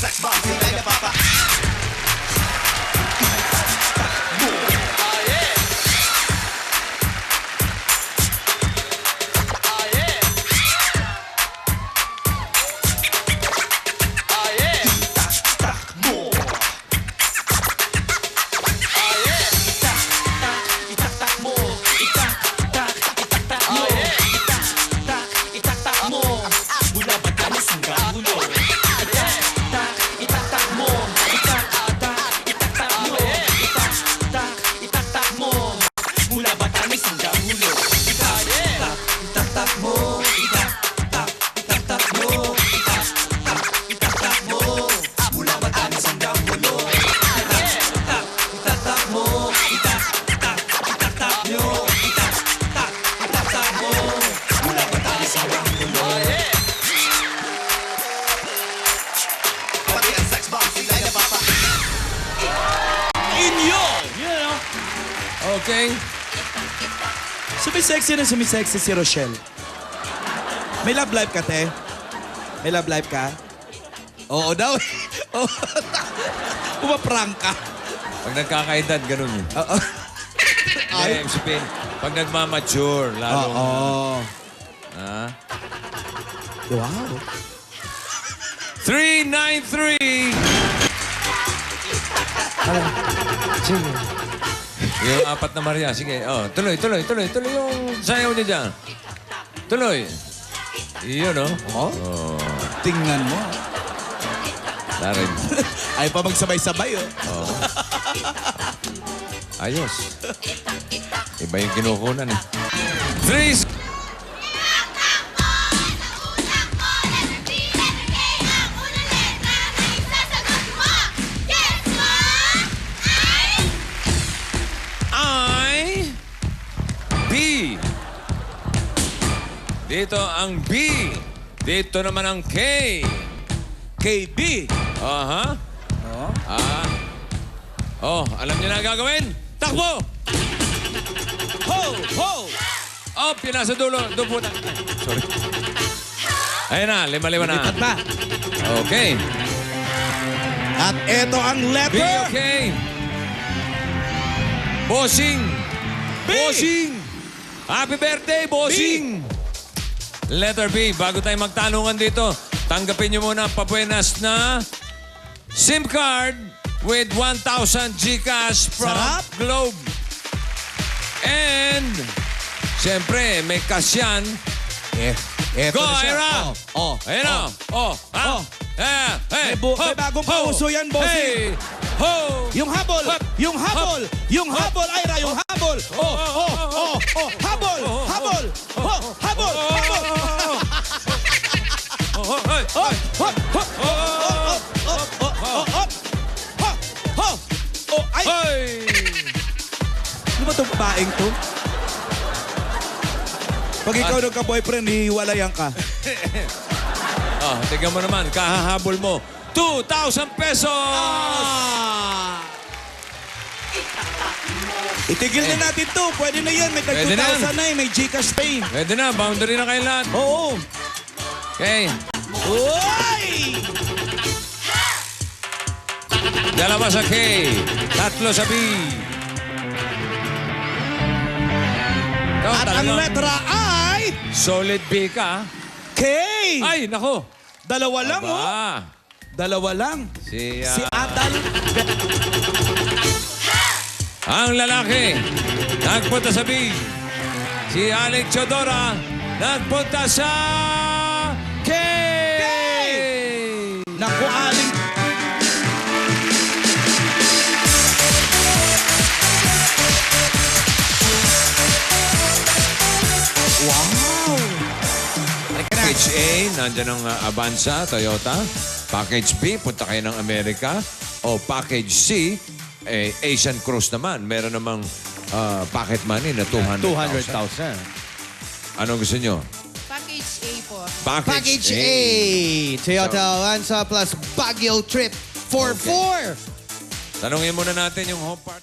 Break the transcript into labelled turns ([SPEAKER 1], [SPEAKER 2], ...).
[SPEAKER 1] sex bomb, sila napapa.
[SPEAKER 2] Okay.
[SPEAKER 3] Sumisexy na sumisexy si Rochelle. May love life ka, te? May love life ka? Oo daw. Oo. Pumaprank ka.
[SPEAKER 2] Pag nagkakaedad, ganun yun.
[SPEAKER 3] Oo.
[SPEAKER 2] Ay, sabihin, pag nagmamature, lalo.
[SPEAKER 3] Oo.
[SPEAKER 2] Ha?
[SPEAKER 3] Wow.
[SPEAKER 2] 393! Yung apat na Maria. Sige, tuloy yung sayaw niya dyan. Tuloy. Iyon, no?
[SPEAKER 3] Oh? Tingnan mo.
[SPEAKER 2] Darin.
[SPEAKER 3] Ay pa magsabay-sabay, oh.
[SPEAKER 2] Ayos. Iba yung kinukunan, eh. 3... B. Dito ang B. Dito naman ang K.
[SPEAKER 3] KB.
[SPEAKER 2] Aha. Alam niyo na ang gagawin? Takbo!
[SPEAKER 3] Ho! Ho!
[SPEAKER 2] Up, yun nasa dulo. Doon po na. Ay, sorry. Ayun na, lima-lima na.
[SPEAKER 3] Lipat na.
[SPEAKER 2] Okay.
[SPEAKER 3] At eto ang
[SPEAKER 2] B,
[SPEAKER 3] letter.
[SPEAKER 2] okay. Bossing.
[SPEAKER 3] B.
[SPEAKER 2] Bossing. Happy birthday, bossing! Letter B. Bago tayo magtanungan dito, tanggapin niyo muna ang pabuenas na SIM card with 1,000 GCash from
[SPEAKER 3] Sarap.
[SPEAKER 2] Globe. And, siyempre, may cash yan.
[SPEAKER 3] Eto
[SPEAKER 2] Go,
[SPEAKER 3] na siya.
[SPEAKER 2] Ira!
[SPEAKER 3] Oh.
[SPEAKER 2] Ayun na. Ha?
[SPEAKER 3] Oh.
[SPEAKER 2] Hey,
[SPEAKER 3] May bagong pauso yan, bossing.
[SPEAKER 2] Hey! Ho!
[SPEAKER 3] Yung habol!
[SPEAKER 2] Hop.
[SPEAKER 3] Yung habol! Yung habol, Ira! Yung habol! Oh! Habol! Habol! Oh! Habol! Habol!
[SPEAKER 2] Hey!
[SPEAKER 3] Hop! Hop! Hop! Oh! Ay!
[SPEAKER 2] Hey!
[SPEAKER 3] Ano ba itong babaeng to? Pag ikaw nagka-boyfriend, hihiwalayan ka.
[SPEAKER 2] Tignan mo naman, kahahabol mo. 2,000 pesos!
[SPEAKER 3] Itigil na natin to. Pwede na yan. May
[SPEAKER 2] Pwede na.
[SPEAKER 3] tag-2,000 na eh. May Gcash Pay.
[SPEAKER 2] Pwede na, boundary na kayo lahat.
[SPEAKER 3] Oo.
[SPEAKER 2] Okay.
[SPEAKER 3] Uy!
[SPEAKER 2] Dalawa sa K, tatlo sa B. Ikaw,
[SPEAKER 3] At ang
[SPEAKER 2] talagang
[SPEAKER 3] letra ay...
[SPEAKER 2] solid B ka.
[SPEAKER 3] K!
[SPEAKER 2] Ay, nako.
[SPEAKER 3] Dalawa lang, oh.
[SPEAKER 2] Aba.
[SPEAKER 3] Dalawa lang.
[SPEAKER 2] Si
[SPEAKER 3] Atal.
[SPEAKER 2] ang lalaki, nagpunta sa B. Si Alec Chodora, nagpunta sa K.
[SPEAKER 3] Naku, Aling. Wow!
[SPEAKER 2] Package A, nandyan ang Avanza, Toyota. Package B, punta kayo ng Amerika. O package C, Asian Cruise naman. Meron namang pocket money na 200,000.
[SPEAKER 4] 200,000.
[SPEAKER 2] Anong gusto nyo?
[SPEAKER 5] Package A po.
[SPEAKER 4] Package A. Toyota Avanza plus Baguio trip for 4.
[SPEAKER 2] Tanungin muna natin yung home part.